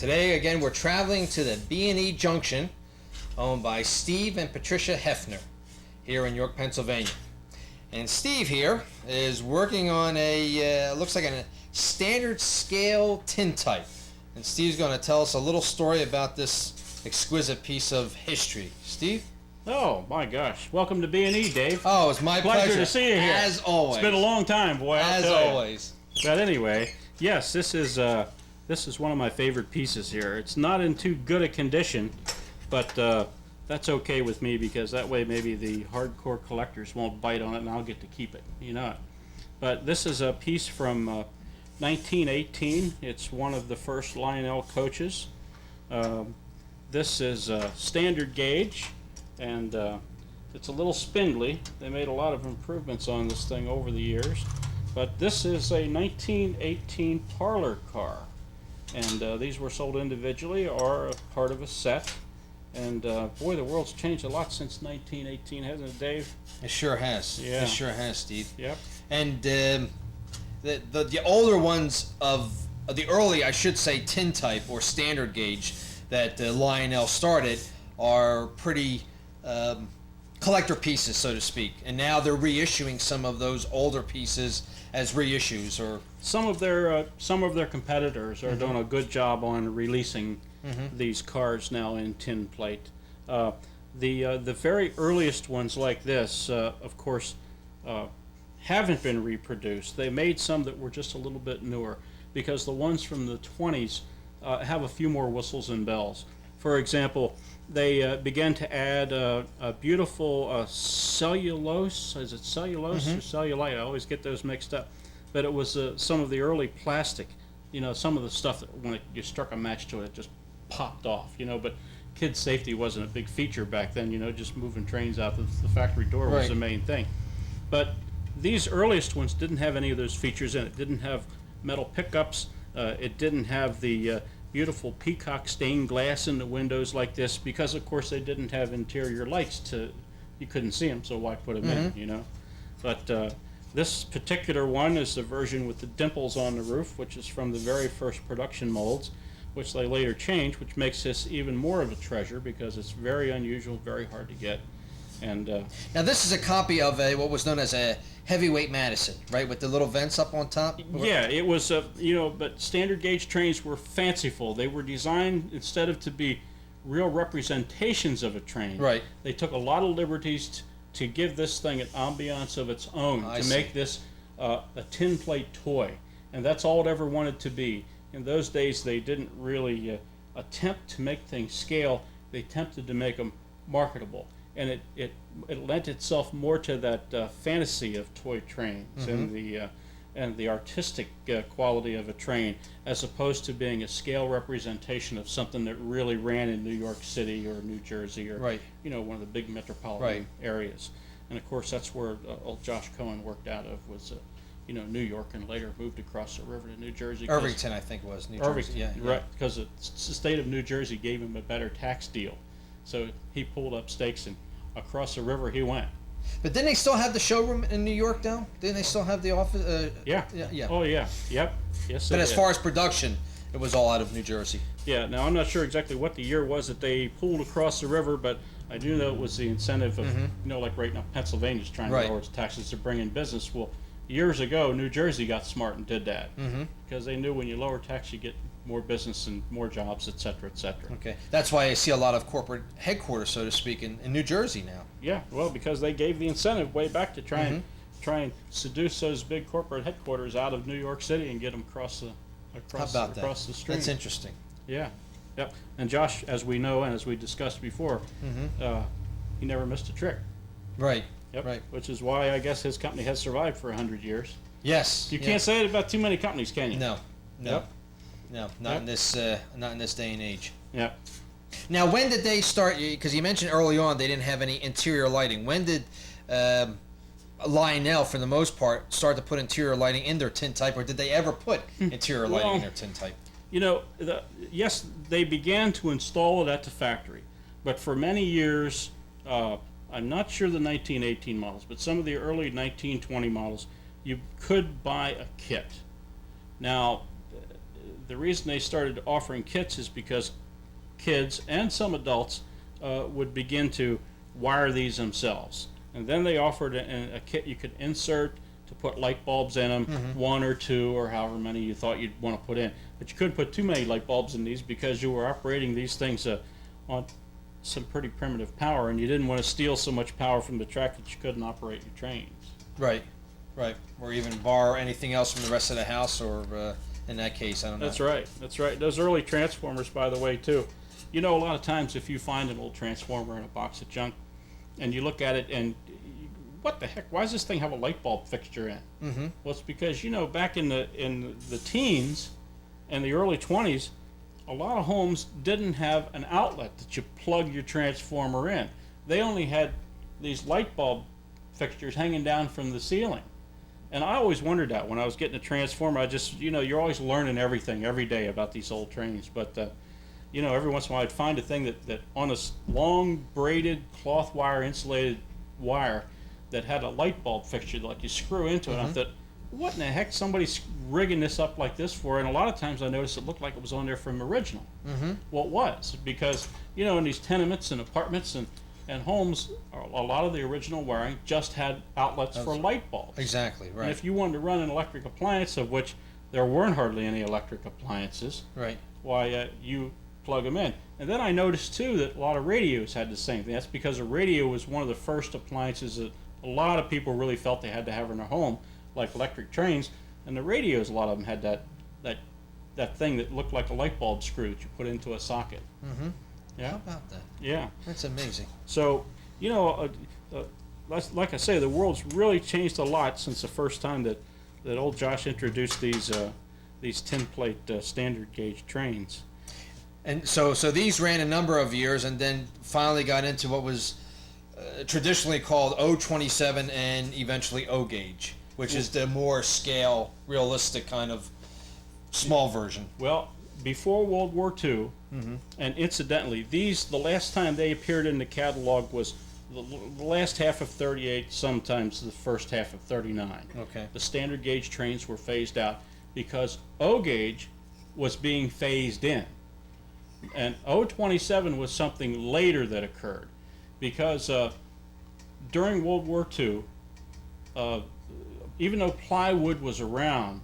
Today, again, we're traveling to the E Junction, owned by Steve and Patricia Hefner, here in York, Pennsylvania. And Steve here is working on a, looks like a standard scale tintype. And Steve's going to tell us a little story about this exquisite piece of history. Steve? Oh, my gosh. Welcome to B&E, Dave. Oh, it's my pleasure. To see you here. As always. It's been a long time, boy. As always. But anyway, yes, this is one of my favorite pieces here. It's not in too good a condition, but that's okay with me because that way maybe the hardcore collectors won't bite on it and I'll get to keep it, you know. But this is a piece from 1918. It's one of the first Lionel coaches. This is standard gauge, and it's a little spindly. They made a lot of improvements on this thing over the years. But this is a 1918 parlor car. And these were sold individually or part of a set. And boy, the world's changed a lot since 1918, hasn't it, Dave? It sure has. Yeah. It sure has, Steve. Yep. And the older ones of the early, I should say, tintype or standard gauge that Lionel started are pretty collector pieces, so to speak. And now they're reissuing some of those older pieces as reissues, or some of their competitors are doing a good job on releasing these cars now in tin plate. The very earliest ones like this, of course, haven't been reproduced. They made some that were just a little bit newer because the ones from the 20s have a few more whistles and bells. For example, they began to add a beautiful cellulose. Is it cellulose or cellulite? I always get those mixed up. But it was some of the early plastic. You know, some of the stuff that when you struck a match to it, it just popped off. You know, but kid safety wasn't a big feature back then. You know, just moving trains out the factory door was the main thing. But these earliest ones didn't have any of those features in it. Didn't have metal pickups. It didn't have the beautiful peacock stained glass in the windows like this because, of course, they didn't have interior lights you couldn't see them, so why put them in, you know? But this particular one is the version with the dimples on the roof, which is from the very first production molds, which they later changed, which makes this even more of a treasure because it's very unusual, very hard to get. And now this is a copy of what was known as a heavyweight Madison, right, with the little vents up on top? Yeah, it was, you know, but standard gauge trains were fanciful. They were designed, instead of to be real representations of a train, right, they took a lot of liberties to give this thing an ambiance of its own, make this a tin plate toy. And that's all it ever wanted to be. In those days, they didn't really attempt to make things scale. They attempted to make them marketable. And it lent itself more to that fantasy of toy trains and the artistic quality of a train, as opposed to being a scale representation of something that really ran in New York City or New Jersey or you know, one of the big metropolitan areas. And of course, that's where old Josh Cohen worked out of, was you know, New York, and later moved across the river to New Jersey. Irvington, I think, was New Jersey. Irvington, yeah, right? Because the state of New Jersey gave him a better tax deal. So he pulled up stakes and across the river he went. But didn't they still have the showroom in New York, though? Didn't they still have the office? Yeah. Oh, yeah. Yep. Yes. But as far as production, it was all out of New Jersey. Yeah. Now, I'm not sure exactly what the year was that they pulled across the river, but I do know it was the incentive of, you know, like right now, Pennsylvania's trying to lower its taxes to bring in business. Well, years ago, New Jersey got smart and did that because they knew when you lower tax, you get more business and more jobs, et cetera, et cetera. Okay, that's why I see a lot of corporate headquarters, so to speak, in New Jersey now. Yeah, well, because they gave the incentive way back to try and seduce those big corporate headquarters out of New York City and get them across the street. That's interesting. Yeah, yep. And Josh, as we know and as we discussed before, he never missed a trick. Right. Yep. Right. Which is why I guess his company has survived for 100 years. Yes. You can't say it about too many companies, can you? No. No, not in this day and age. Yeah. Now, when did they start? Because you mentioned early on they didn't have any interior lighting. When did Lionel, for the most part, start to put interior lighting in their tintype, or did they ever put interior lighting in their tintype? You know, yes, they began to install it at the factory, but for many years, I'm not sure the 1918 models, but some of the early 1920 models, you could buy a kit. Now, the reason they started offering kits is because kids and some adults would begin to wire these themselves. And then they offered a kit you could insert to put light bulbs in them, one or two or however many you thought you'd want to put in. But you couldn't put too many light bulbs in these because you were operating these things on some pretty primitive power, and you didn't want to steal so much power from the track that you couldn't operate your trains. Right, right. Or even borrow anything else from the rest of the house, or in that case, I don't know. That's right, that's right. Those early transformers, by the way, too. You know, a lot of times if you find an old transformer in a box of junk, and you look at it and what the heck, why does this thing have a light bulb fixture in? Mm-hmm. Well, it's because, you know, back in the teens and the early 20s, a lot of homes didn't have an outlet that you plug your transformer in. They only had these light bulb fixtures hanging down from the ceiling. And I always wondered that when I was getting a transformer. I just, you know, you're always learning everything every day about these old trains. But, you know, every once in a while I'd find a thing that on a long braided cloth wire, insulated wire, that had a light bulb fixture like you screw into it. And I thought, what in the heck somebody's rigging this up like this for? And a lot of times I noticed it looked like it was on there from original. Well, it was, because, you know, in these tenements and apartments and homes, a lot of the original wiring just had outlets for light bulbs. Exactly, right. And if you wanted to run an electric appliance, of which there weren't hardly any electric appliances, Right. why you plug them in. And then I noticed too that a lot of radios had the same thing. That's because a radio was one of the first appliances that a lot of people really felt they had to have in their home, like electric trains. And the radios, a lot of them had that thing that looked like a light bulb screw that you put into a socket. Yeah. How about that? Yeah. That's amazing. So, you know, like I say, the world's really changed a lot since the first time that old Josh introduced these tin plate standard gauge trains. And so these ran a number of years, and then finally got into what was traditionally called O27 and eventually O gauge, which is the more scale, realistic kind of small version. Well, before World War II, and incidentally, the last time they appeared in the catalog was the last half of 38, sometimes the first half of 39. Okay. The standard gauge trains were phased out because O gauge was being phased in. And O27 was something later that occurred, because during World War II, even though plywood was around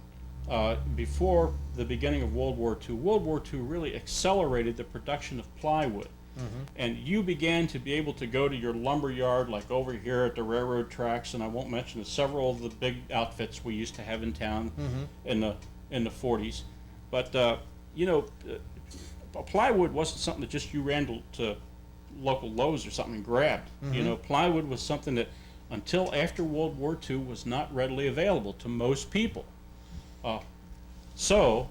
before the beginning of World War II really accelerated the production of plywood. And you began to be able to go to your lumber yard, like over here at the railroad tracks, and I won't mention several of the big outfits we used to have in town in the 40s. But you know, plywood wasn't something that just you ran to local Lowe's or something and grabbed. You know, plywood was something that until after World War II was not readily available to most people. So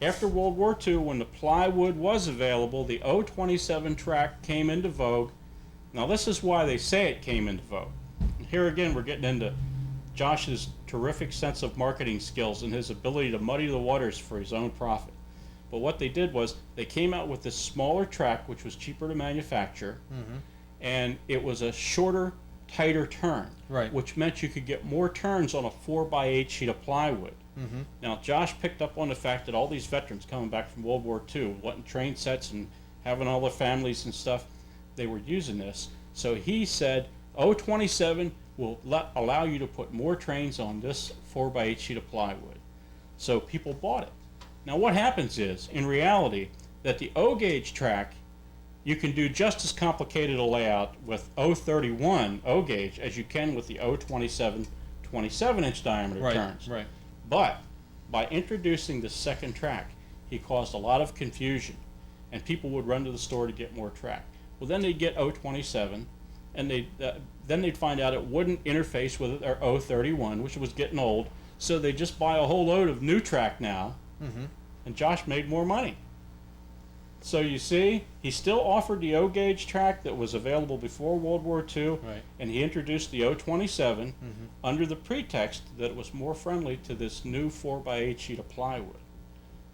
after World War II, when the plywood was available, the O27 track came into vogue. Now this is why they say it came into vogue. And here again we're getting into Josh's terrific sense of marketing skills and his ability to muddy the waters for his own profit. But what they did was they came out with this smaller track, which was cheaper to manufacture, and it was a shorter, tighter turn, Right. which meant you could get more turns on a 4x8 sheet of plywood. Now, Josh picked up on the fact that all these veterans coming back from World War II, wanting train sets and having all their families and stuff, they were using this. So he said, O27 will allow you to put more trains on this 4x8 sheet of plywood. So people bought it. Now what happens is, in reality, that the O gauge track, you can do just as complicated a layout with O31 O gauge as you can with the O27 27-inch diameter turns. Right. But by introducing the second track, he caused a lot of confusion, and people would run to the store to get more track. Well, then they'd get O27, and then they'd find out it wouldn't interface with their O31, which was getting old, so they just buy a whole load of new track now, and Josh made more money. So you see, he still offered the O gauge track that was available before World War II, Right. and he introduced the O27 under the pretext that it was more friendly to this new 4x8 sheet of plywood,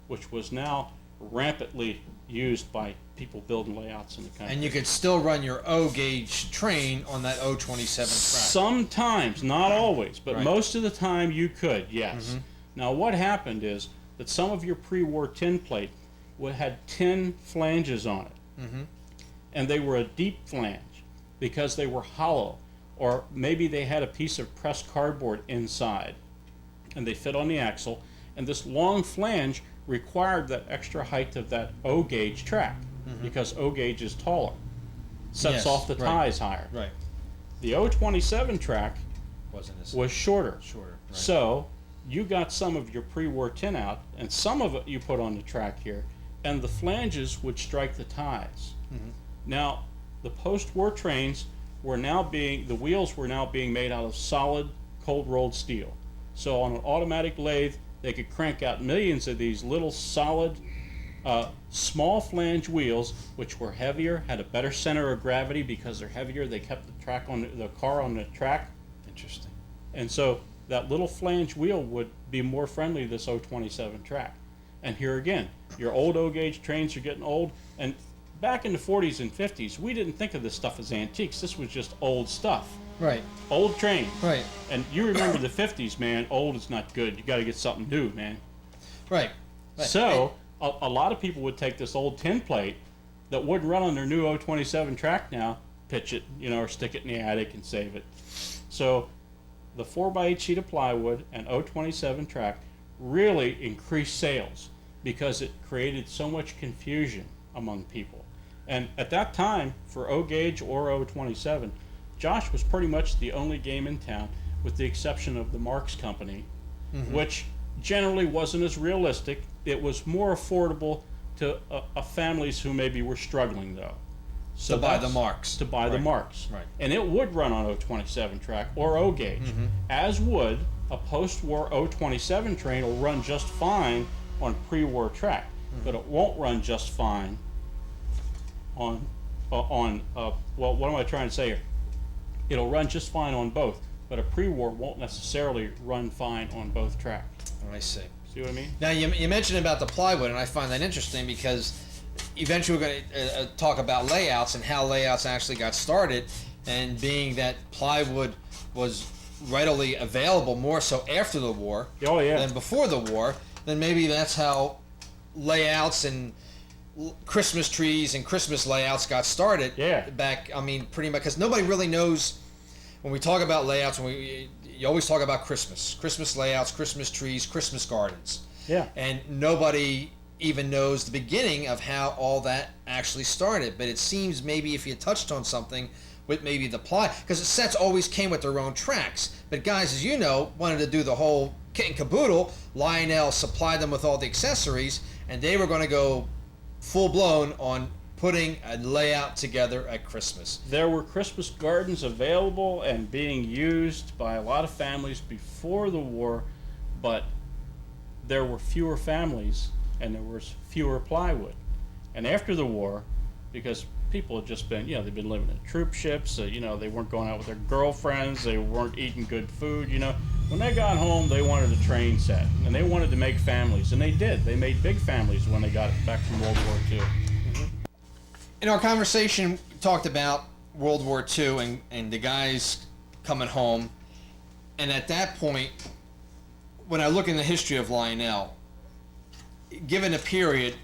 which was now rampantly used by people building layouts in the country. And you could still run your O gauge train on that O27 track. Sometimes, not always, but Right. most of the time you could, yes. Now what happened is that some of your pre-war tin plate had tin flanges on it. Mm-hmm. And they were a deep flange because they were hollow, or maybe they had a piece of pressed cardboard inside and they fit on the axle, and this long flange required that extra height of that O gauge track, because O gauge is taller, sets Yes, off the right. ties higher. Right. The 027 track Wasn't as was shorter. shorter. Right. So you got some of your pre-war tin out, and some of it you put on the track here, and the flanges would strike the ties. Now, the post-war trains were now the wheels were now being made out of solid, cold-rolled steel. So on an automatic lathe, they could crank out millions of these little solid, small flange wheels, which were heavier, had a better center of gravity because they're heavier. They kept the car on the track. Interesting. And so that little flange wheel would be more friendly to this 027 track. And here again, your old O-gauge trains are getting old. And back in the 40s and 50s, we didn't think of this stuff as antiques. This was just old stuff. Right. Old train. Right. And you remember the 50s, man, old is not good. You got to get something new, man. Right. Right. So a lot of people would take this old tin plate that wouldn't run on their new 027 track now, pitch it, or stick it in the attic and save it. So the 4x8 sheet of plywood and 027 track really increased sales because it created so much confusion among people. And at that time, for O-gauge or 027, Josh was pretty much the only game in town, with the exception of the Marks Company, which generally wasn't as realistic. It was more affordable to families who maybe were struggling, though. So to buy the Marks. To buy the Marks. Right. And it would run on 027 track or O-gauge, as would a post-war 027 train will run just fine on pre-war track, but it won't run just fine on well, what am I trying to say here? It'll run just fine on both, but a pre-war won't necessarily run fine on both tracks. I see. See what I mean? Now, you mentioned about the plywood, and I find that interesting because eventually we're going to talk about layouts and how layouts actually got started, and being that plywood was readily available more so after the war than before the war, then maybe that's how layouts and Christmas trees and Christmas layouts got started. Yeah. Back, pretty much, because nobody really knows when we talk about layouts. You always talk about Christmas layouts, Christmas trees, Christmas gardens. Yeah. And nobody even knows the beginning of how all that actually started. But it seems maybe if you touched on something with maybe the ply, because the sets always came with their own tracks. But guys, as you know, wanted to do the whole kit and caboodle. Lionel supplied them with all the accessories, and they were going to go full-blown on putting a layout together at Christmas. There were Christmas gardens available and being used by a lot of families before the war, but there were fewer families and there was fewer plywood. And after the war, because people had just been, they've been living in troop ships, they weren't going out with their girlfriends, they weren't eating good food, When they got home, they wanted a train set, and they wanted to make families, and they did. They made big families when they got back from World War II. In our conversation, we talked about World War II and the guys coming home, and at that point, when I look in the history of Lionel, given the period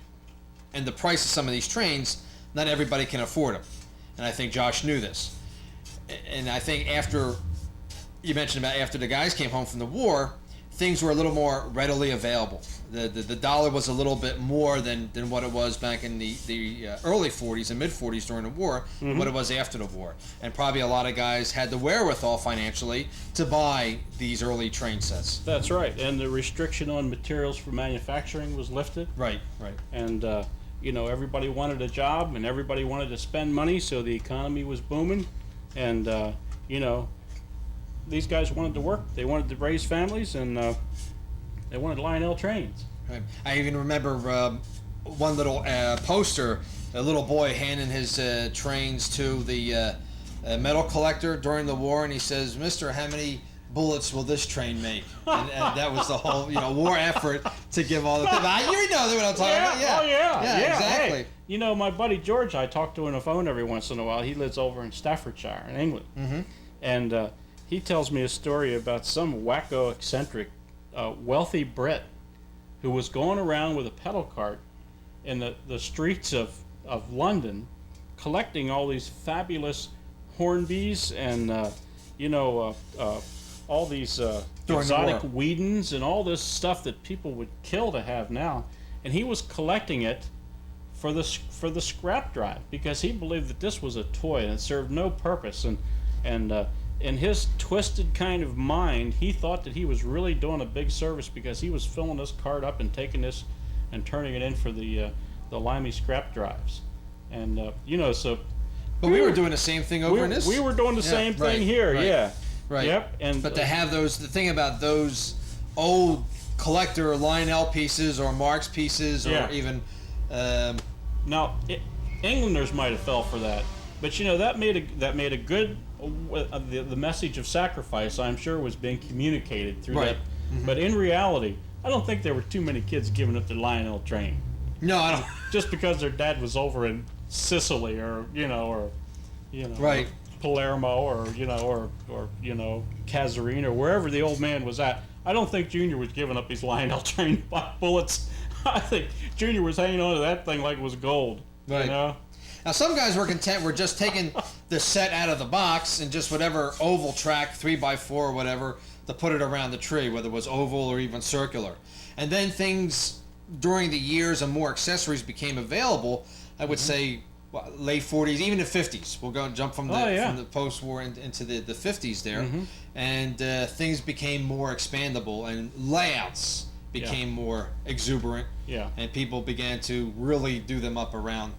and the price of some of these trains, not everybody can afford them. And I think Josh knew this. And I think you mentioned about after the guys came home from the war, things were a little more readily available. The dollar was a little bit more than what it was back in the early 40s and mid 40s during the war, than what it was after the war. And probably a lot of guys had the wherewithal financially to buy these early train sets. That's right. And the restriction on materials for manufacturing was lifted. Right. And everybody wanted a job and everybody wanted to spend money, so the economy was booming. And these guys wanted to work. They wanted to raise families, and they wanted Lionel trains. Right. I even remember one little poster, a little boy handing his trains to the metal collector during the war, and he says, "Mister, how many bullets will this train make?" And that was the whole war effort to give all the things. You know what I'm talking about. Yeah. Oh, yeah, exactly. Hey, my buddy George, I talk to on the phone every once in a while. He lives over in Staffordshire in England. And he tells me a story about some wacko, eccentric, wealthy Brit who was going around with a pedal cart in the streets of London, collecting all these fabulous Hornbys and all these exotic Whedons and all this stuff that people would kill to have now, and he was collecting it for the scrap drive because he believed that this was a toy and it served no purpose, and in his twisted kind of mind, he thought that he was really doing a big service because he was filling this cart up and taking this and turning it in for the Limey scrap drives, and so. But we were doing the same thing over in this. We were doing the same thing here, yeah. Right. Yep. And but to have the thing about those old collector Lionel pieces or Marx pieces or even. Now, Englanders might have fell for that, but that made a good. The message of sacrifice, I'm sure, was being communicated through that. Mm-hmm. But in reality, I don't think there were too many kids giving up their Lionel train. No, I don't. Just because their dad was over in Sicily or right. Palermo or Cazarine or wherever the old man was at. I don't think Junior was giving up his Lionel train bullets. I think Junior was hanging on to that thing like it was gold. Right. Now some guys were content with just taking the set out of the box and just whatever oval track, 3x4 or whatever, to put it around the tree, whether it was oval or even circular. And then things during the years and more accessories became available. I would say late 40s, even the 50s. We'll go and jump from the post-war into the 50s there, and things became more expandable and layouts became more exuberant. Yeah. And people began to really do them up around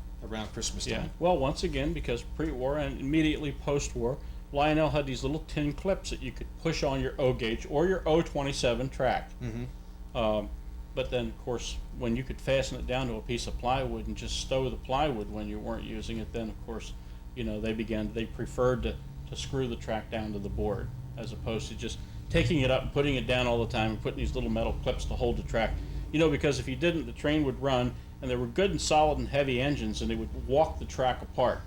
Christmas time. Yeah. Well, once again, because pre-war and immediately post-war, Lionel had these little tin clips that you could push on your O gauge or your O27 track. Mm-hmm. But then, of course, when you could fasten it down to a piece of plywood and just stow the plywood when you weren't using it, then, of course, they preferred to screw the track down to the board as opposed to just taking it up and putting it down all the time and putting these little metal clips to hold the track. Because if you didn't, the train would run, and they were good and solid and heavy engines, and they would walk the track apart.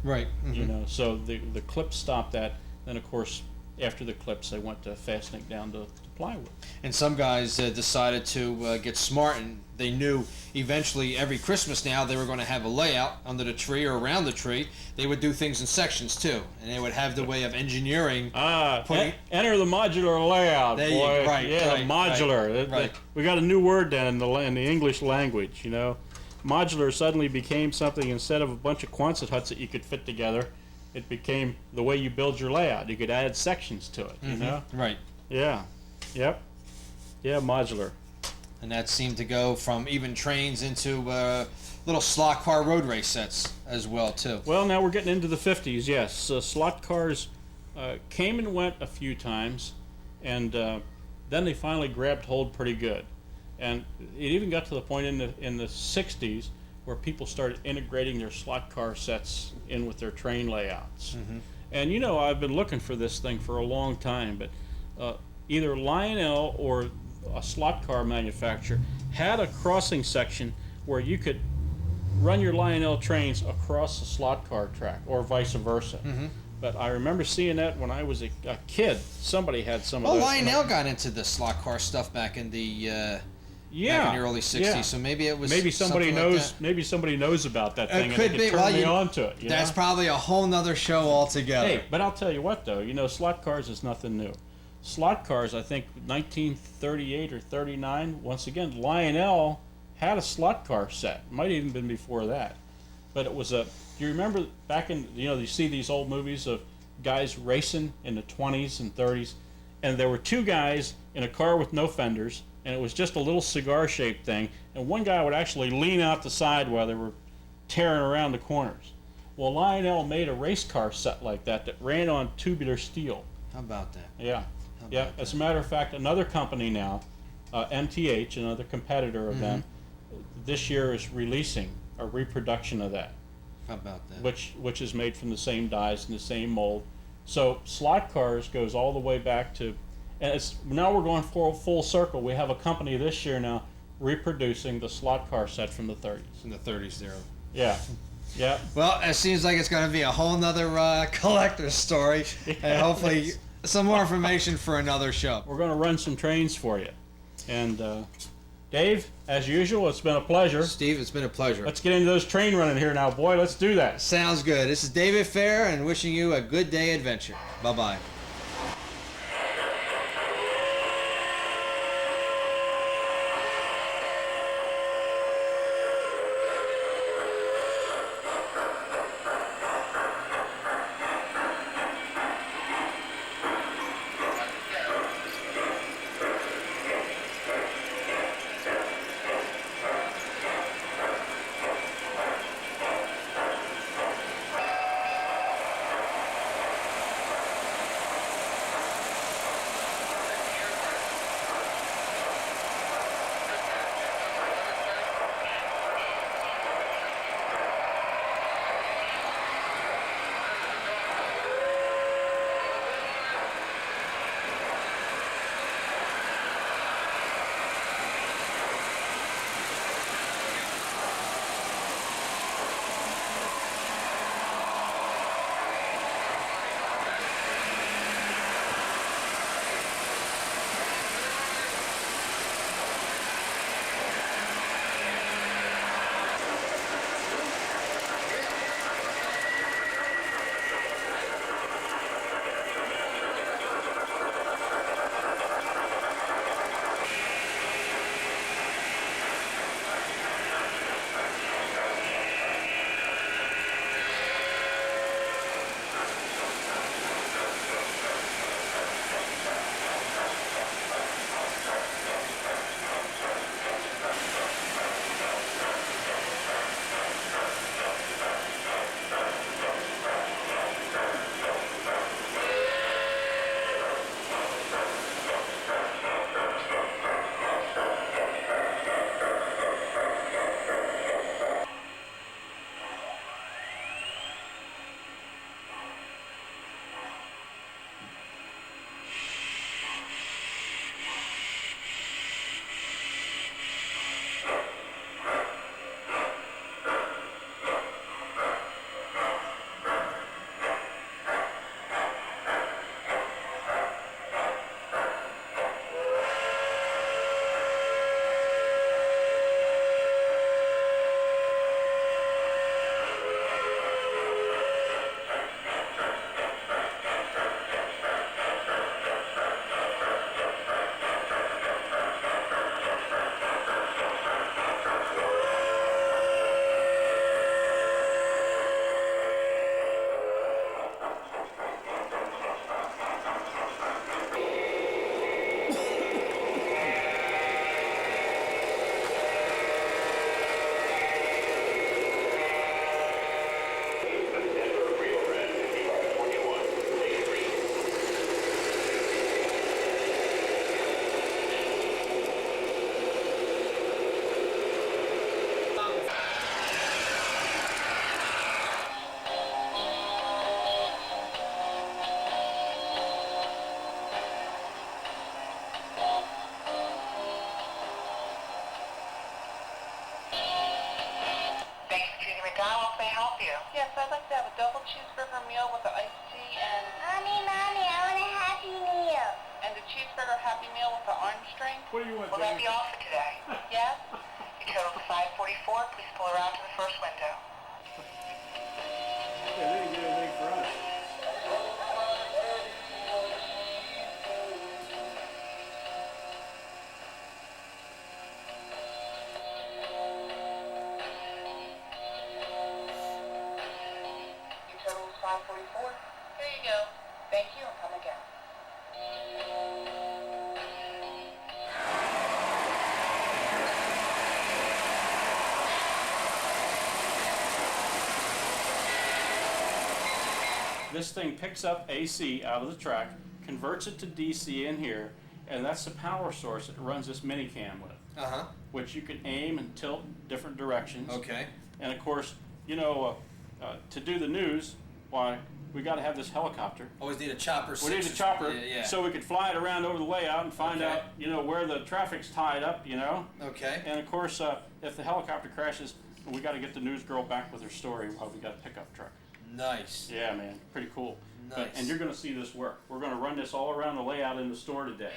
Right. Mm-hmm. So the clips stopped that. Then, of course, after the clips, they went to fastening down to plywood. And some guys decided to get smart, and they knew eventually every Christmas now they were going to have a layout under the tree or around the tree. They would do things in sections too, and they would have the way of engineering. Enter the modular layout, boy. Modular. Right. We got a new word then in the English language. Modular suddenly became something. Instead of a bunch of Quonset huts that you could fit together, it became the way you build your layout. You could add sections to it. Right. Yeah. Yep. Yeah, modular. And that seemed to go from even trains into little slot car road race sets as well, too. Well, now we're getting into the 50s, yes. Slot cars came and went a few times, and then they finally grabbed hold pretty good. And it even got to the point in the 60s where people started integrating their slot car sets in with their train layouts. Mm-hmm. And, I've been looking for this thing for a long time, but either Lionel or a slot car manufacturer had a crossing section where you could run your Lionel trains across a slot car track or vice versa. Mm-hmm. But I remember seeing that when I was a kid. Somebody had some of those. Lionel got into the slot car stuff back in the back in the early 60s, so maybe it was somebody knows like maybe somebody knows about that thing and they could turn me on to it. That's probably a whole nother show altogether. Hey, but I'll tell you what though, slot cars is nothing new. Slot cars, I think 1938 or 39, once again, Lionel had a slot car set. It might have even been before that. But it was do you remember back in, you see these old movies of guys racing in the 20s and 30s, and there were two guys in a car with no fenders, and it was just a little cigar-shaped thing, and one guy would actually lean out the side while they were tearing around the corners. Well, Lionel made a race car set like that ran on tubular steel. How about that? Yeah. Yeah, as a matter of fact, another company now, MTH, another competitor of them, this year is releasing a reproduction of that. How about that? Which is made from the same dies and the same mold. So slot cars goes all the way back to, and now we're going full circle. We have a company this year now reproducing the slot car set from the 30s. From the 30s there. Yeah. Yeah. Well, it seems like it's going to be a whole nother collector's story, and hopefully some more information for another show. We're going to run some trains for you, and Dave, as usual, it's been a pleasure. Steve, it's been a pleasure. Let's get into those train running here now, boy. Let's do that. Sounds good. This is David Fair and wishing you a good day adventure. Bye-bye. Yes, I'd like to have a double cheeseburger meal with an iced tea and... Mommy, I want a Happy Meal. And a cheeseburger Happy Meal with an orange drink. What do you want, Will that Jamie? be all for today? Yes? Your total is $5.44. Please pull around to the first window. Yeah, they didn't get anything for us. Your total is $5.44. Here you go. Thank you and come again. This thing picks up AC out of the track, converts it to DC in here, and that's the power source it runs this minicam with, Uh-huh. which you can aim and tilt different directions. Okay. And of course, you know, to do the news, why, we got to have this helicopter. Always need a chopper. We need a chopper, Yeah. so we could fly it around over the layout and find Okay. out, you know, where the traffic's tied up, you know. Okay. And of course, if the helicopter crashes, we got to get the news girl back with her story while we got a pickup truck. Nice. Yeah, man, pretty cool. Nice. And you're going to see this work. We're going to run this all around the layout in the store today.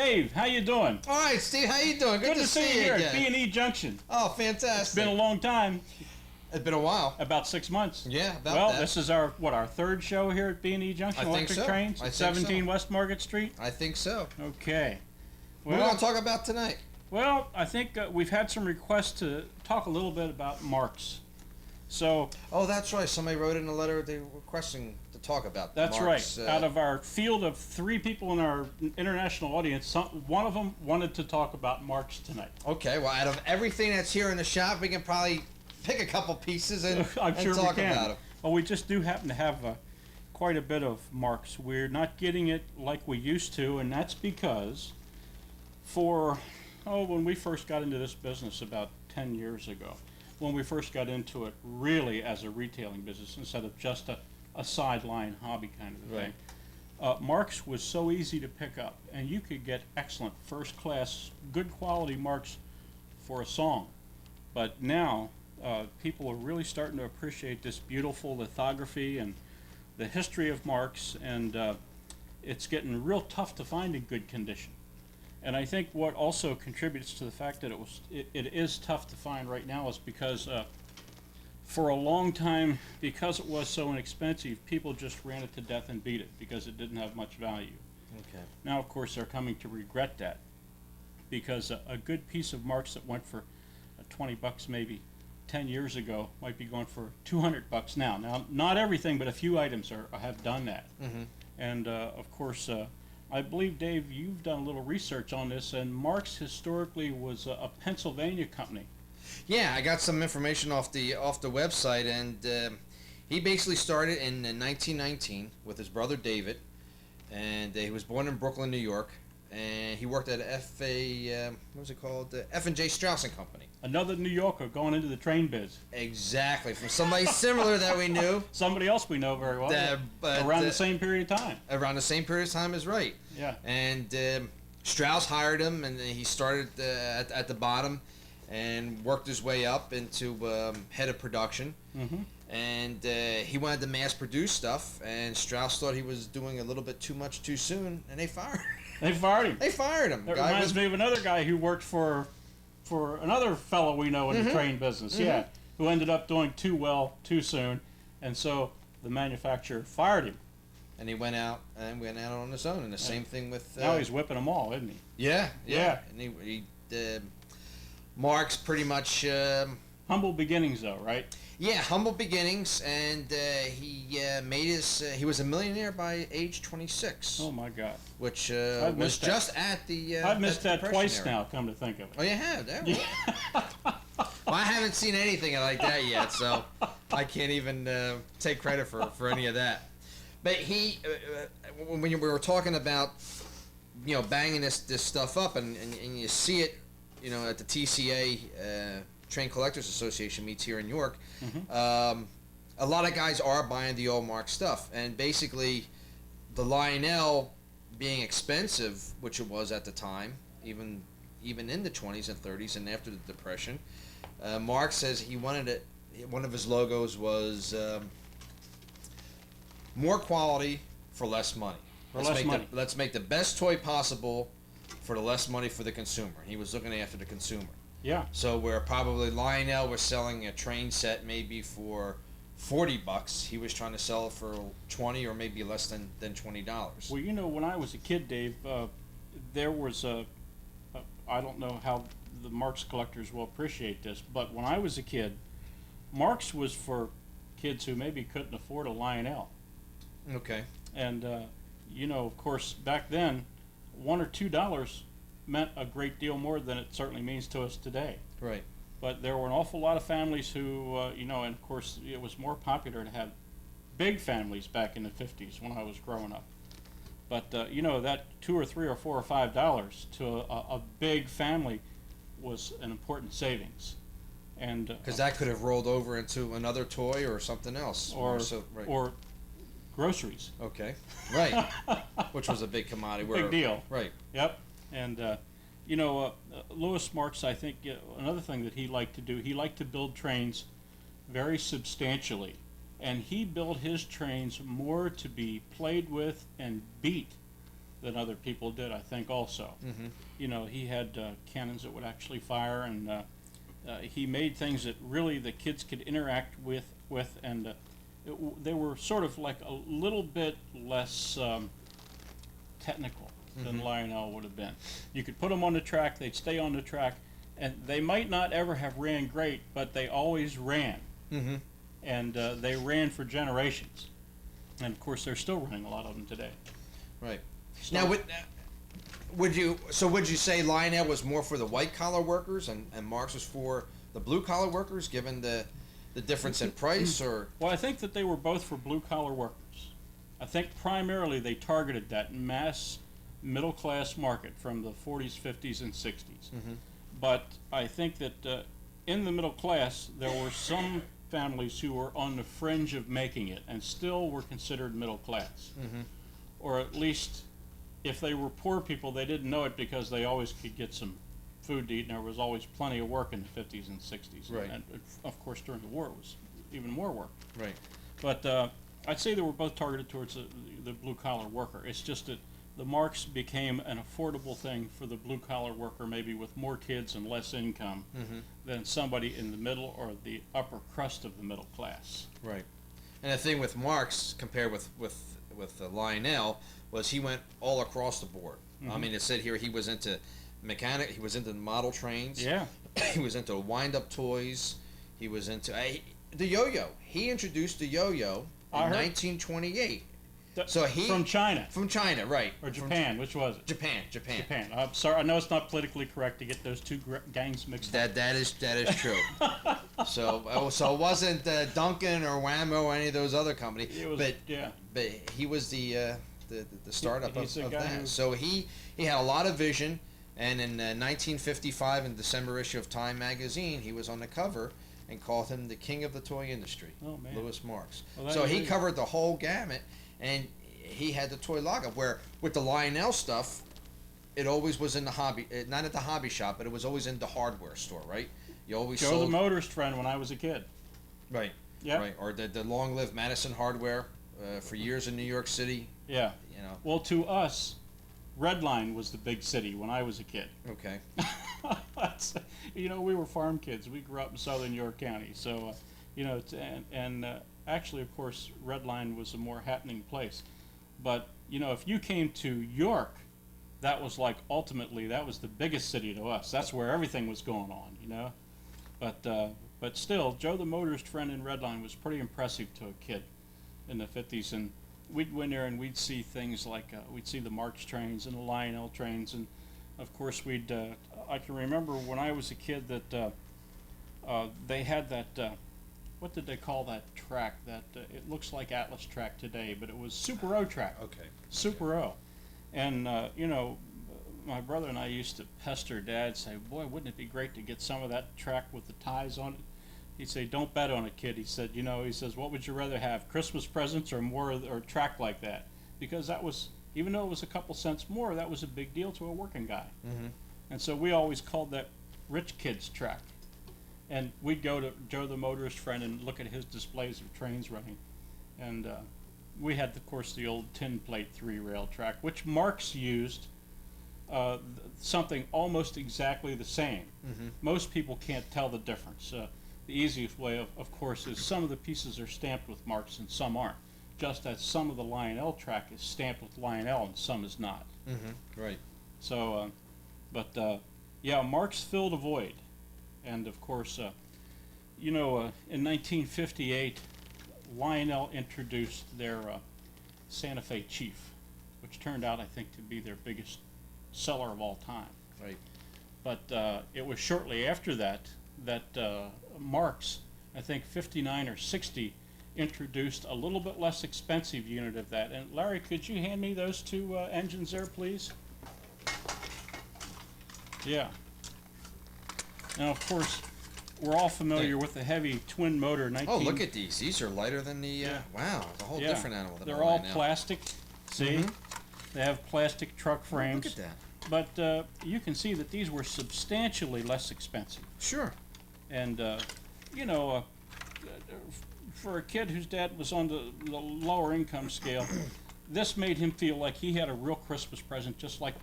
Dave, how you doing? All right, Steve, how you doing? Good to see you here at again. E Junction. Oh, fantastic. It's been a long time, It's been a while. about 6 months. Yeah, about well, that. this is our third show here at B&E Junction I think Electric so. Trains, I think 17 so. West Market Street. I think so. Okay. What are we going to talk about tonight? Well, I think we've had some requests to talk a little bit about marks. So Oh, that's right. Somebody wrote in a letter they were requesting to talk about that's Mark's, right. Out of our field of 3 people in our international audience, one of them wanted to talk about marks tonight. Okay, well, out of everything that's here in the shop, we can probably pick a couple pieces and, I'm sure and talk we can. about them. Well, we just do happen to have quite a bit of marks. We're not getting it like we used to, and that's because when we first got into this business about 10 years ago, when we first got into it really as a retailing business instead of just a sideline hobby kind of thing, marks was so easy to pick up, and you could get excellent, first-class, good quality marks for a song. But now, people are really starting to appreciate this beautiful lithography and the history of marks, and it's getting real tough to find in good condition. And I think what also contributes to the fact that it is tough to find right now is because for a long time, because it was so inexpensive, people just ran it to death and beat it because it didn't have much value. Okay. Now, of course, they're coming to regret that because a good piece of marks that went for $20 maybe 10 years ago might be going for $200 now. Now, not everything, but a few items have done that. Mm-hmm. And of course, I believe, Dave, you've done a little research on this, and Marks historically was a Pennsylvania company. Yeah, I got some information off the website, and he basically started in 1919 with his brother David, and he was born in Brooklyn, New York, and he worked at F&J Strauss and Company. Another New Yorker going into the train biz. Exactly, from somebody similar that we knew. Somebody else we know very well. Around the same period of time. Around the same period of time is right. Yeah. And Strauss hired him, and he started at the bottom and worked his way up into head of production. Mm-hmm. And he wanted to mass produce stuff, and Strauss thought he was doing a little bit too much too soon, and they fired him. They fired him. They fired him. That reminds me of another guy who worked for another fellow we know in the train business, yeah, who ended up doing too well too soon, and so the manufacturer fired him. And he went out on his own, and the same thing with. Now he's whipping them all, isn't he? Yeah. Yeah. And he Mark's pretty much. Humble beginnings, though, right? Yeah, humble beginnings, and he made his. He was a millionaire by age 26. Oh my God! Which I've was missed that. just at the. I've missed at the that Depression twice era. now. Come to think of it. Oh, you have? There we go. Well, I haven't seen anything like that yet, so I can't even take credit for any of that. But he, when we were talking about, banging this stuff up, and you see it, at the TCA. Train Collectors Association meets here in York. Mm-hmm. A lot of guys are buying the old Mark stuff, and basically the Lionel being expensive, which it was at the time, even in the 20s and 30s and after the Depression, Mark says he wanted it. One of his logos was more quality for less money. Let's make the best toy possible for the less money for the consumer. He was looking after the consumer. Yeah. So where probably Lionel was selling a train set maybe for $40, he was trying to sell it for $20 or maybe less than $20. Well, when I was a kid, Dave, there was I don't know how the Marks collectors will appreciate this, but when I was a kid, Marks was for kids who maybe couldn't afford a Lionel. Okay. And of course, back then, $1 or $2 meant a great deal more than it certainly means to us today. Right. But there were an awful lot of families who, and of course it was more popular to have big families back in the 50s when I was growing up. But, that $2 or $3 or $4 or $5 to a big family was an important savings. And Because that could have rolled over into another toy or something else. Right. or groceries. Okay. Right. Which was a big commodity. Big deal. Right. Yep. And, Louis Marks, I think, another thing that he liked to do, he liked to build trains very substantially. And he built his trains more to be played with and beat than other people did, I think, also. You know, he had cannons that would actually fire, and he made things that really the kids could interact with, and they were sort of like a little bit less technical than Lionel would have been. You could put them on the track, they'd stay on the track, and they might not ever have ran great, but they always ran. And they ran for generations. And of course, they're still running a lot of them today. Right. Now, would you say Lionel was more for the white collar workers and Marx was for the blue collar workers, given the difference in price, or? Well, I think that they were both for blue collar workers. I think primarily they targeted that mass middle class market from the 40s, 50s, and 60s. But I think that in the middle class, there were some families who were on the fringe of making it and still were considered middle class. Or at least, if they were poor people, they didn't know it because they always could get some food to eat, and there was always plenty of work in the 50s and 60s. Right. And of course, during the war, it was even more work. Right. But I'd say they were both targeted towards the blue-collar worker. It's just that the Marx became an affordable thing for the blue-collar worker, maybe with more kids and less income, than somebody in the middle or the upper crust of the middle class. Right. And the thing with Marx compared with Lionel was he went all across the board. I mean, it said here he was into mechanic, he was into model trains. Yeah. He was into wind-up toys. He was into the yo-yo. He introduced the yo-yo in 1928. So he from China. From China, right? Or Japan, which was it? Japan. Japan. I'm sorry, I know it's not politically correct to get those two gangs mixed up. That is true. so it wasn't Duncan or Wham-O or any of those other companies. It was, but he was the startup He's of the guy that. So he had a lot of vision, and in 1955, in the December issue of Time magazine, he was on the cover and called him the king of the toy industry. Oh man, Louis Marx. Well, so he covered the whole gamut. And he had the toy lockup where with the Lionel stuff, it always was in the hobby, not at the hobby shop, but it was always in the hardware store, right? You always Joe sold the motorist friend when I was a kid. Right. Yeah. Right. Or the long-lived Madison Hardware for years in New York City. Yeah. You know. Well, to us, Redline was the big city when I was a kid. Okay. You know, we were farm kids. We grew up in southern York County, so you know, actually, of course, Redline was a more happening place. But, you know, if you came to York, that was like, ultimately, that was the biggest city to us. That's where everything was going on, you know. But still, Joe the motorist friend in Redline was pretty impressive to a kid in the 50s. And we'd go in there and we'd see things like, we'd see the Marx trains and the Lionel trains. And, of course, I can remember when I was a kid that they had that, what did they call that track? That it looks like Atlas track today, but it was Super O track. Okay. Super O, and you know, my brother and I used to pester Dad, say, "Boy, wouldn't it be great to get some of that track with the ties on it?" He'd say, "Don't bet on it, kid." He said, "You know," he says, "what would you rather have, Christmas presents or or track like that?" Because that was, even though it was a couple cents more, that was a big deal to a working guy. And so we always called that rich kids track. And we'd go to Joe the motorist friend and look at his displays of trains running. And we had, of course, the old tin plate 3-rail track, which Marx used something almost exactly the same. Most people can't tell the difference. The easiest way, of course, is some of the pieces are stamped with Marx and some aren't. Just as some of the Lionel track is stamped with Lionel and some is not. Right. So, yeah, Marx filled a void. And of course, you know, in 1958, Lionel introduced their Santa Fe Chief, which turned out, I think, to be their biggest seller of all time. Right. But it was shortly after that Marx, I think 59 or 60, introduced a little bit less expensive unit of that. And Larry, could you hand me those two engines there, please? Yeah. Now, of course, we're all familiar with the heavy twin motor 19... Oh, look at these. These are lighter than the... wow, it's a whole different animal than they're all now. plastic. See? They have plastic truck frames. Look at that. But you can see that these were substantially less expensive. Sure. And, you know, for a kid whose dad was on the lower income scale, this made him feel like he had a real Christmas present, just like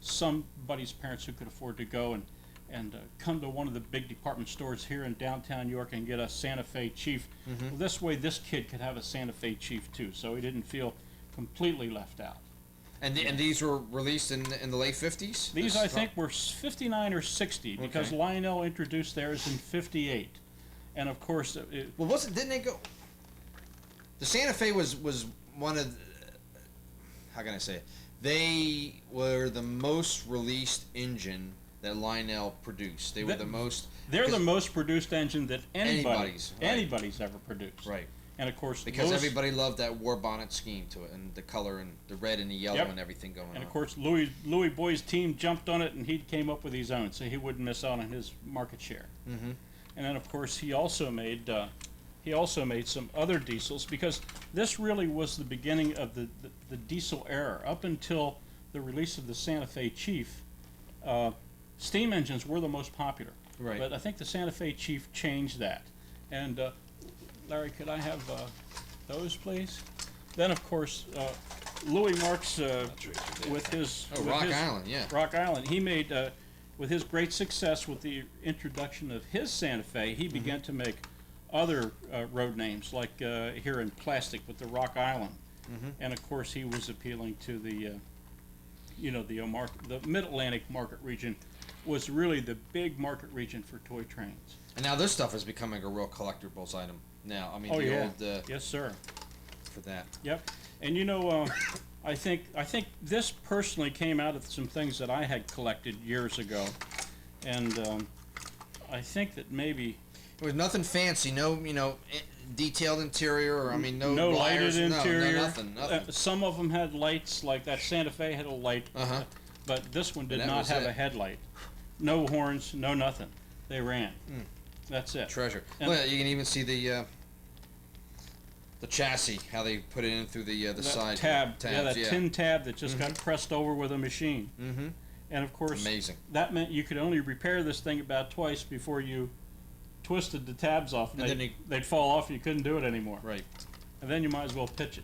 somebody's parents who could afford to go and come to one of the big department stores here in downtown York and get a Santa Fe Chief. Well, this way, this kid could have a Santa Fe Chief too, so he didn't feel completely left out. And these were released in the late 50s? These, I think, were 59 or 60, because Okay. Lionel introduced theirs in 58. And of course, Well, didn't they go? The Santa Fe was one of, how can I say it? They were the most released engine that Lionel produced. They were the most. they're the most produced engine that Anybody's, right. anybody's ever produced. Right. And of course, Because everybody loved that war bonnet scheme to it, and the color and the red and the yellow Yep. and everything going on. And of course, Louis Boy's team jumped on it, and he came up with his own, so he wouldn't miss out on his market share. Mm-hmm. And then, of course, he also made some other diesels, because this really was the beginning of the diesel era. Up until the release of the Santa Fe Chief, steam engines were the most popular. Right. But I think the Santa Fe Chief changed that. And Larry, could I have those, please? Then, of course, Louis Marks, with his Island, yeah. Rock Island, he made, with his great success with the introduction of his Santa Fe, he began to make other road names, like here in plastic with the Rock Island. And of course, he was appealing to the Mid-Atlantic market region was really the big market region for toy trains. And now this stuff is becoming a real collectibles item now. I mean, Oh, the yeah. old Yes, sir. for that. Yep. And I think this personally came out of some things that I had collected years ago, and I think that maybe It was nothing fancy, no, detailed interior, or I mean, no lighted wires, interior. no, nothing. Some of them had lights, like that Santa Fe had a light, but this one did And that not was have it. a headlight. No horns, no nothing. They ran. That's it. Treasure. And- Well, you can even see the chassis, how they put it in through the That side tab, tabs, that tin tab that just got pressed over with a machine. Mm-hmm. And of course, Amazing. that meant you could only repair this thing about twice before you twisted the tabs off, and, And then they'd fall off and you couldn't do it anymore. Right. And then you might as well pitch it.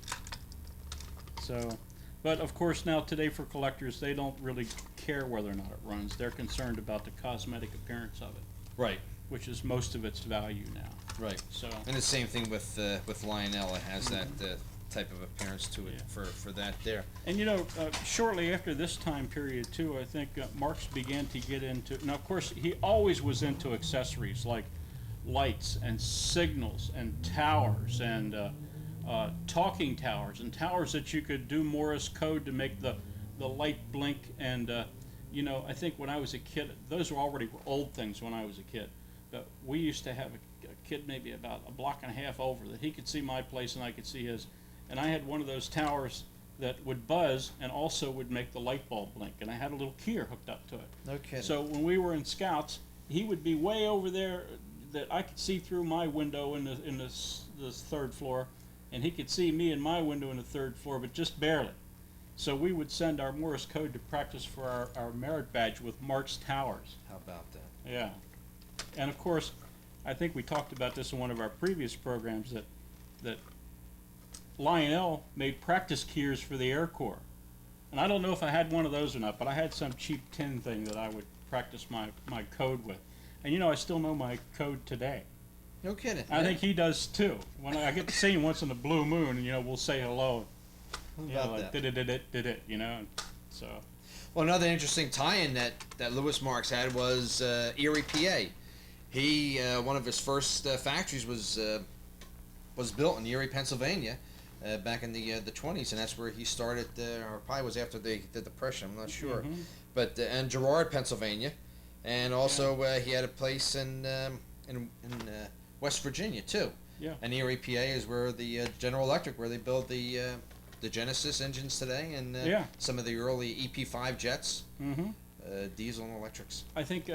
So, but of course now today for collectors, they don't really care whether or not it runs. They're concerned about the cosmetic appearance of it, Right. which is most of its value now. Right. So, And the same thing with Lionel. It has that type of appearance to it Yeah. for that there. and shortly after this time period too, I think Marx began to get into, now of course he always was into accessories like lights and signals and towers and talking towers and towers that you could do Morse code to make the light blink. And I think when I was a kid, those were already old things when I was a kid, but we used to have a kid maybe about a block and a half over that he could see my place and I could see his, and I had one of those towers that would buzz and also would make the light bulb blink, and I had a little keyer hooked up to it. No kidding. So when we were in Scouts, he would be way over there that I could see through my window in the third floor, and he could see me in my window in the third floor, but just barely. So we would send our Morse code to practice for our merit badge with Mark's Towers. How about that? Yeah. And of course, I think we talked about this in one of our previous programs, that Lionel made practice keyers for the Air Corps. And I don't know if I had one of those or not, but I had some cheap tin thing that I would practice my code with. And I still know my code today. No kidding. I think he does too. When I get to see him once in a blue moon, and we'll say hello. How about Like that? did it, and so. Well, another interesting tie-in that Louis Marks had was Erie, PA. He one of his first factories was built in Erie, Pennsylvania, back in the 20s, and that's where he started. Or probably was after the Depression. I'm not sure. But and Girard, Pennsylvania, and also he had a place in West Virginia too. Yeah. And Erie, PA is where the General Electric, where they build the Genesis engines today, and some of the early EP5 jets, diesel and electrics. I think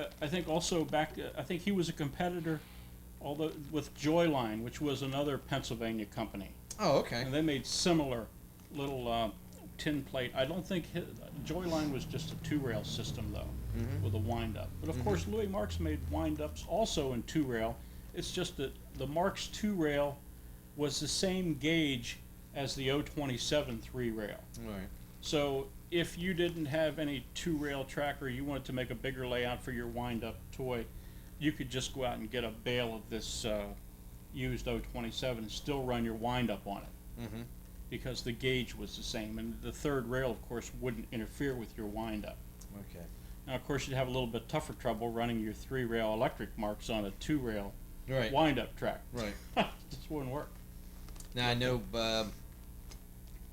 also back. I think he was a competitor, although with Joyline, which was another Pennsylvania company, Oh, okay. and they made similar little tin plate. I don't think Joyline was just a two-rail system though, with a wind-up. But of course, Louis Marks made wind-ups also in two-rail. It's just that the Marks two-rail was the same gauge as the 027 3-rail. Right. So if you didn't have any 2-rail track, or you wanted to make a bigger layout for your wind-up toy, you could just go out and get a bale of this used 027 and still run your wind-up on it. Mm-hmm. Because the gauge was the same, and the 3rd rail, of course, wouldn't interfere with your wind-up. Okay. Now, of course, you'd have a little bit tougher trouble running your 3-rail electric marks on a 2-rail Right. wind-up track. Right. Just wouldn't work. Now I know.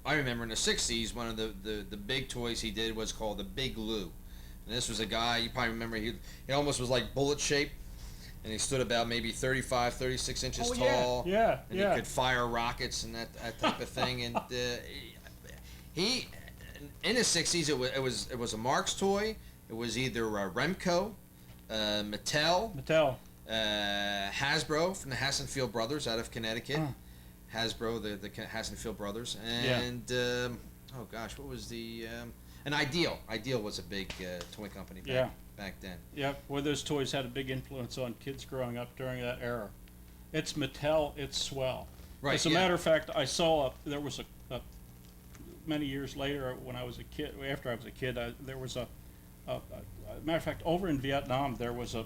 I remember in the '60s, one of the big toys he did was called the Big Lou, and this was a guy you probably remember. He almost was like bullet shaped, and he stood about maybe 35, 36 inches tall. Yeah. And he could fire rockets and that type of thing. And he in the '60s, it was a Marx toy. It was either Remco, Mattel, Hasbro from the Hassenfield Brothers out of Connecticut. Hasbro, the Hassenfield Brothers, and oh gosh, what was the and Ideal? Ideal was a big toy company back then. Yeah, well, those toys had a big influence on kids growing up during that era. It's Mattel, it's swell. Right. As a matter of fact, I saw there was a many years later when I was a kid. After I was a kid, there was a matter of fact, over in Vietnam, there was a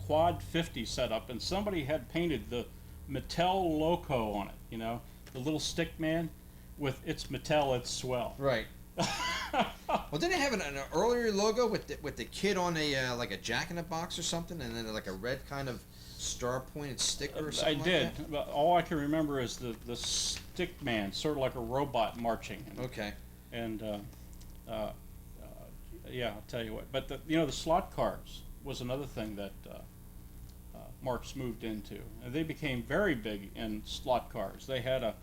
quad 50 set up, and somebody had painted the Mattel logo on it, you know, the little stick man with "It's Mattel, it's swell." Right. Well, didn't they have an earlier logo with the kid on a like a Jack in the Box or something, and then like a red kind of star pointed sticker or something? I did, but all I can remember is the stick man, sort of like a robot marching. Okay. And yeah, I'll tell you what. But the slot cars was another thing that Marx moved into, and they became very big in slot cars. They had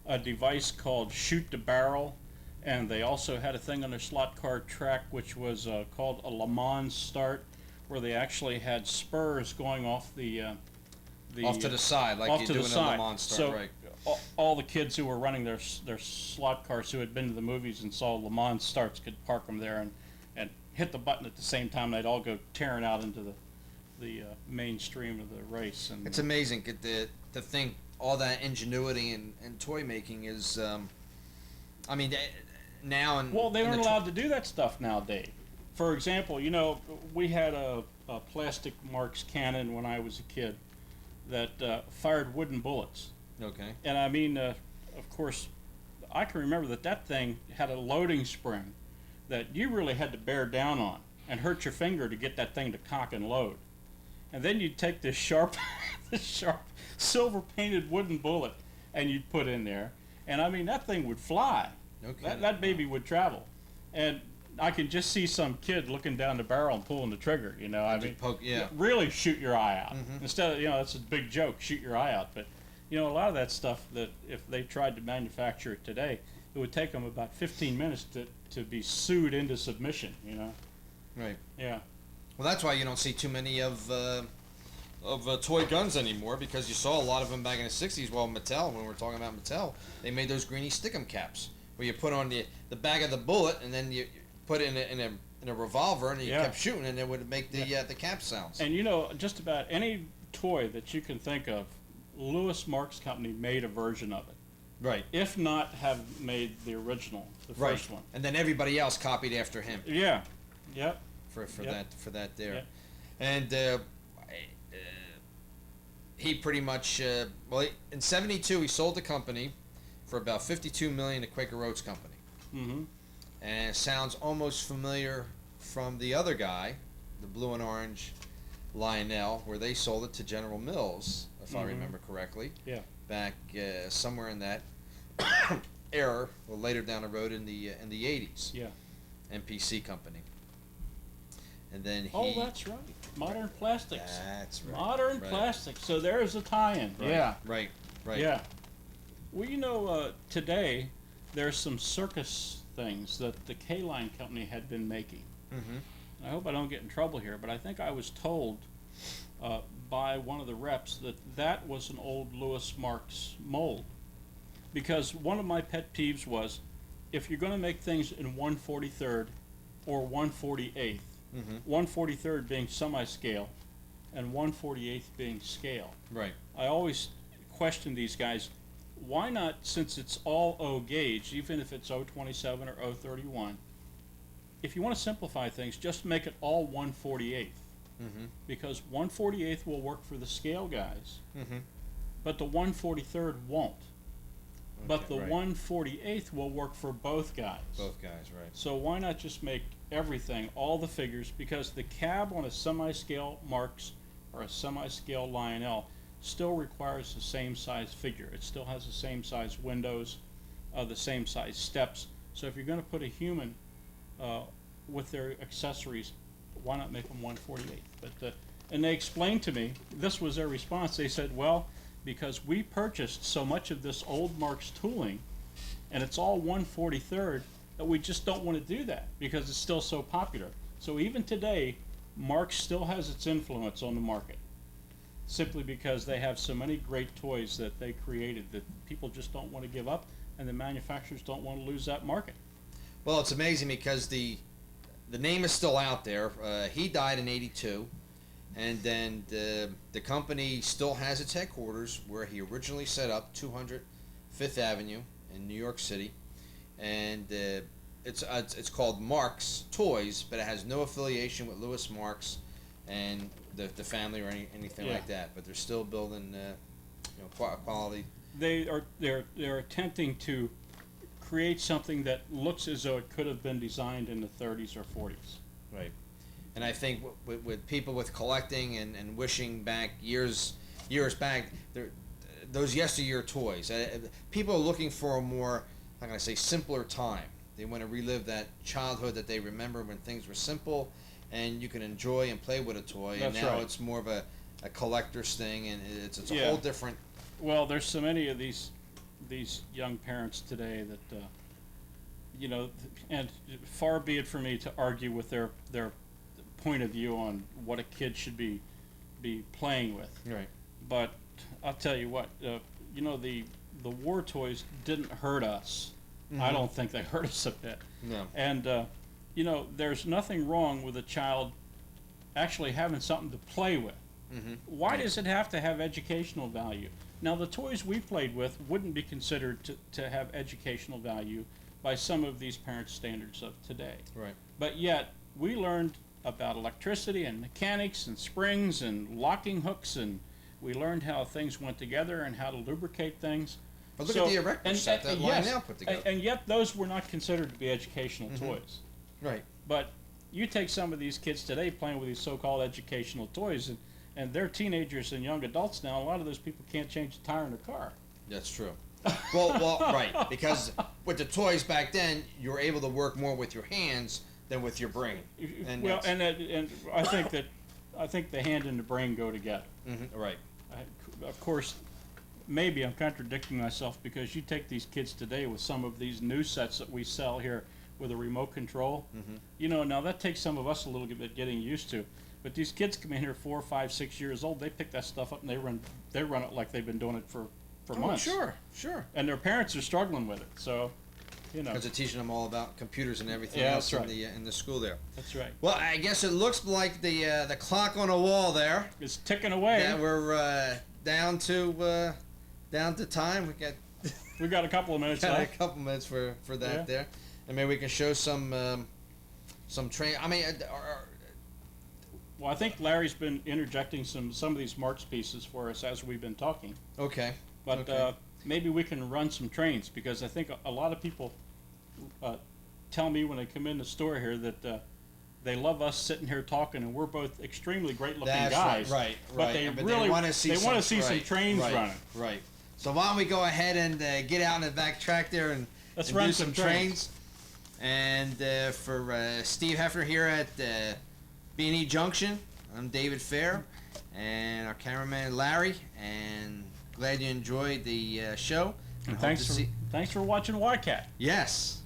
a device called shoot the barrel, and they also had a thing on their slot car track which was called a Le Mans start, where they actually had spurs going off the off to the side, like you do in a Le Mans start, so right? All the kids who were running their slot cars who had been to the movies and saw Le Mans starts could park them there and hit the button at the same time. They'd all go tearing out into the mainstream of the race. And it's amazing to think all that ingenuity and toy making is. I mean, now and well, they aren't allowed to do that stuff now, Dave. For example, we had a plastic Marx cannon when I was a kid that fired wooden bullets. Okay. And I mean, of course, I can remember that thing had a loading spring that you really had to bear down on and hurt your finger to get that thing to cock and load. And then you'd take this sharp, this sharp silver painted wooden bullet and you'd put in there. And I mean, that thing would fly. Okay. That baby would travel. And I can just see some kid looking down the barrel and pulling the trigger, I mean, really shoot your eye out. Mm-hmm. Instead of, that's a big joke, shoot your eye out. But, a lot of that stuff that if they tried to manufacture it today, it would take them about 15 minutes to be sued into submission, Right. Yeah. Well, that's why you don't see too many of toy guns anymore, because you saw a lot of them back in the '60s. Well, Mattel, when we're talking about Mattel, they made those greeny stickum caps where you put on the bag of the bullet and then you put it in a revolver and you kept shooting and it would make the cap sounds. And just about any toy that you can think of, Lewis Marx Company made a version of it. Right. If not have made the original, the first one. And then everybody else copied after him. Yeah. Yep. For that there. Yep. And he pretty much in '72 he sold the company for about $52 million to Quaker Oats Company. Mm-hmm. And it sounds almost familiar from the other guy, the blue and orange Lionel, where they sold it to General Mills, if I remember correctly. Yeah. Back somewhere in that era, or later down the road in the '80s. Yeah. MPC company. And then he. Oh, that's right. Modern Plastics. That's right. Modern Plastics. So there's a tie-in. Right. Yeah. Right. Yeah. Well, today there's some circus things that the K-Line company had been making. Mm-hmm. I hope I don't get in trouble here, but I think I was told by one of the reps that was an old Lewis Marx mold. Because one of my pet peeves was, if you're going to make things in 1/43rd or 1/48th, 1/43rd being semi-scale and 1/48th being scale. Right. I always question these guys. why not, since it's all O gauge, even if it's 027 or 031, if you want to simplify things, just make it all 1/48th. Because 1/48th will work for the scale guys, but the 1/43rd won't. But the right. 1/48th will work for both guys. Both guys, right. So why not just make everything, all the figures, because the cab on a semi-scale Marks or a semi-scale Lionel still requires the same size figure. It still has the same size windows, the same size steps. So if you're going to put a human with their accessories, why not make them 1/48th? But and they explained to me, this was their response. They said, well, because we purchased so much of this old Marks tooling, and it's all 1/43rd, that we just don't want to do that because it's still so popular. So even today, Marks still has its influence on the market, simply because they have so many great toys that they created that people just don't want to give up, and the manufacturers don't want to lose that market. Well, it's amazing because the name is still out there. He died in '82, and then the company still has its headquarters where he originally set up, 200 Fifth Avenue in New York City, and it's called Marks Toys, but it has no affiliation with Louis Marks and the family or anything like that. But they're still building quality. They're attempting to create something that looks as though it could have been designed in the 30s or 40s. Right. And I think with people with collecting and wishing back years back, those yesteryear toys, people are looking for a more, how can I say, simpler time. They want to relive that childhood that they remember when things were simple and you can enjoy and play with a toy. That's and now right. it's more of a collector's thing, and it's a Yeah. whole different. Well, there's so many of these young parents today that and far be it for me to argue with their point of view on what a kid should be playing with. Right. But I'll tell you what, the war toys didn't hurt us. I don't think they hurt us a bit. No. And there's nothing wrong with a child actually having something to play with. Why does it have to have educational value? Now, the toys we played with wouldn't be considered to have educational value by some of these parents' standards of today. Right. But yet, we learned about electricity and mechanics and springs and locking hooks, and we learned how things went together and how to lubricate things. But look at the erector set that Lionel put together. And yet those were not considered to be educational toys. Right. But you take some of these kids today playing with these so-called educational toys, and they're teenagers and young adults now. A lot of those people can't change the tire in their car. That's true. well, right, because with the toys back then, you were able to work more with your hands than with your brain. And I think the hand and the brain go together. Right. Of course, maybe I'm contradicting myself, because you take these kids today with some of these new sets that we sell here with a remote control. Now that takes some of us a little bit getting used to. But these kids come in here 4, 5, 6 years old. They pick that stuff up and they run it like they've been doing it for months. Sure. And their parents are struggling with it. So, Because they're teaching them all about computers and everything Yeah, else that's right. in the school there. That's right. Well, I guess it looks like the clock on the wall there. It's ticking away. Yeah, we're down to time. We got a couple of minutes Got a left. couple minutes for that Yeah. there, and maybe we can show some train. I mean, Well, I think Larry's been interjecting some of these Marks pieces for us as we've been talking. okay. But Okay. maybe we can run some trains, because I think a lot of people tell me when they come in the store here that they love us sitting here talking, and we're both extremely great-looking That's guys. right. But they really want to see some trains running. Right. So why don't we go ahead and get out in the back track there and Let's and run do some trains. And for Steve Hefner here at B&E Junction, I'm David Fair, and our cameraman Larry. And glad you enjoyed the show. And hope thanks for watching YCAT. Yes.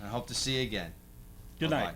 I hope to see you again. Good Bye-bye. night.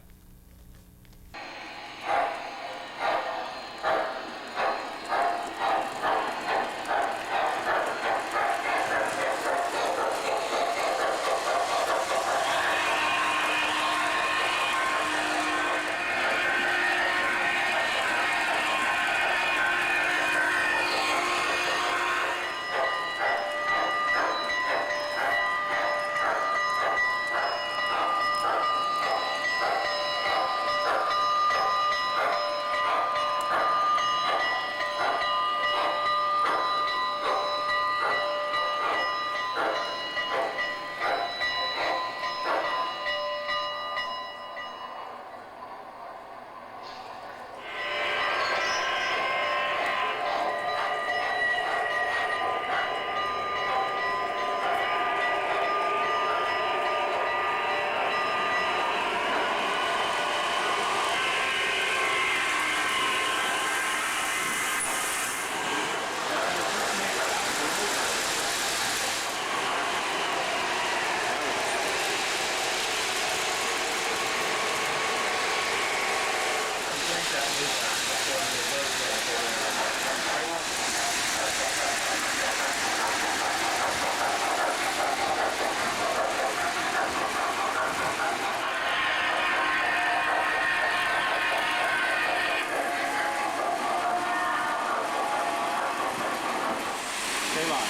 Stay line.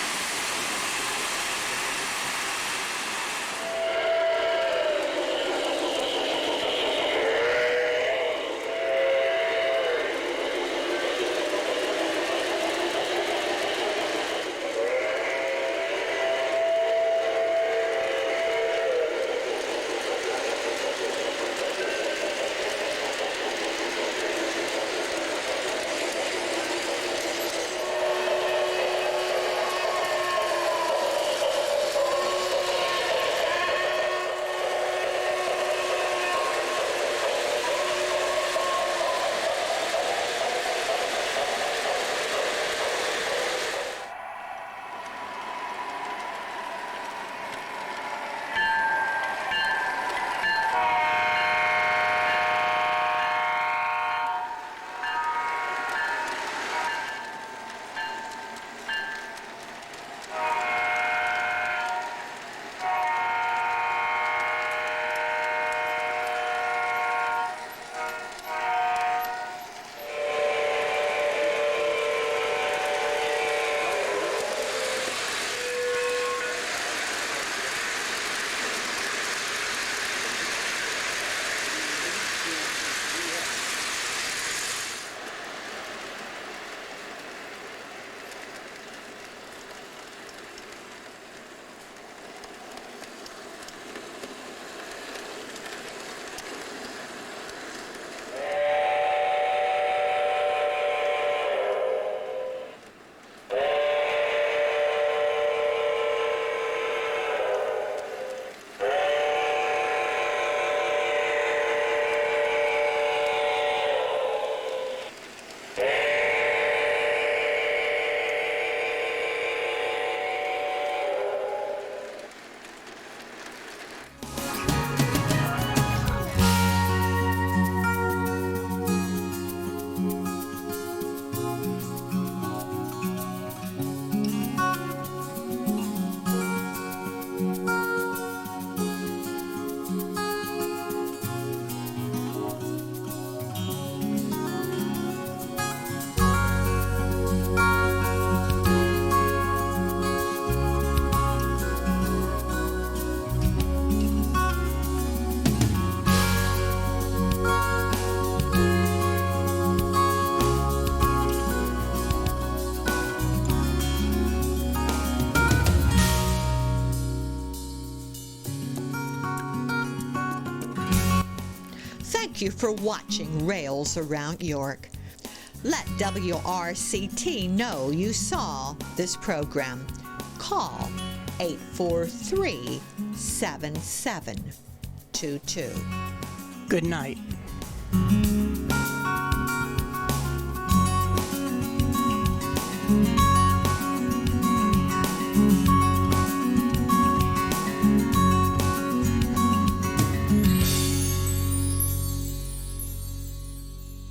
Thank you for watching Rails Around York. Let WRCT know you saw this program. Call 843-7722. Good night.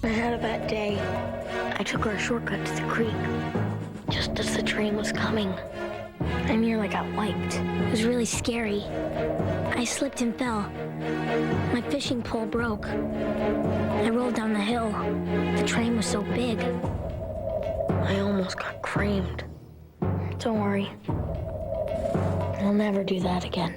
I had a bad day. I took our shortcut to the creek, just as the train was coming. I nearly got wiped. It was really scary. I slipped and fell. My fishing pole broke. I rolled down the hill. The train was so big. I almost got creamed. Don't worry. I'll never do that again.